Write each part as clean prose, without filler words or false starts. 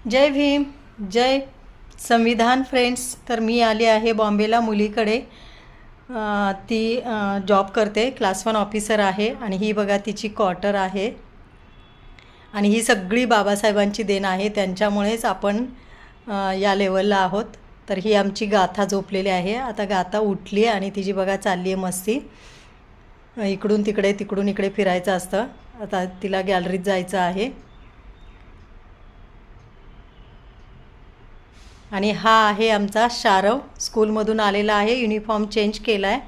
जय भीम, जय संविधान फ्रेंड्स. तर मी आले आहे बॉम्बेला मुलीकडे. ती जॉब करते, क्लास 1 ऑफिसर आहे. आणि ही बघा तिची क्वार्टर आहे. आणि ही सगळी बाबासाहेबांची देण आहे, त्यांच्यामुळेच आपण या लेवलला आहोत. तर ही आमची गाथा झोपलेली आहे. आता गाथा उठली आणि तिची बघा चालली आहे मस्ती. इकडून तिकडे तिकडून इकडे फिरायचं असतं. आता तिला गॅलरीत जायचं आहे. आणि हा आहे आमचा शारव, स्कूलमधून आलेला आहे. युनिफॉर्म चेंज केला आहे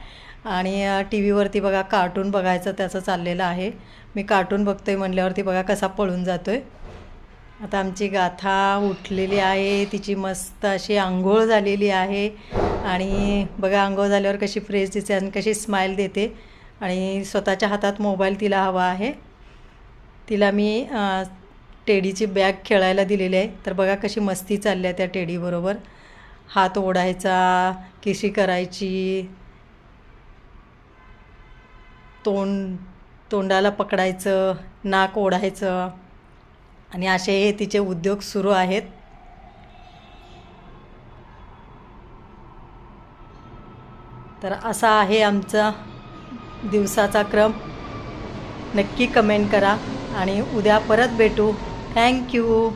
आणि टी व्हीवरती बघा कार्टून बघायचं त्याचं चाललेलं आहे. मी कार्टून बघतो आहे म्हणल्यावरती बघा कसा पळून जातो आहे. आता आमची गाथा उठलेली आहे. तिची मस्त अशी आंघोळ झालेली आहे. आणि बघा आंघोळ झाल्यावर कशी फ्रेश दिसते आणि कशी स्माईल देते. आणि स्वतःच्या हातात मोबाईल तिला हवा आहे. तिला मी टेडीची बॅग खेळायला दिलेली आहे. तर बघा कशी मस्ती चालली आहे त्या टेडीबरोबर. हात ओढायचा, किशी करायची, तोंडाला पकडायचं, नाक ओढायचं. आणि असे हे तिचे उद्योग सुरू आहेत. तर असा आहे आमचा दिवसाचा क्रम. नक्की कमेंट करा आणि उद्या परत भेटू. थँक्यू.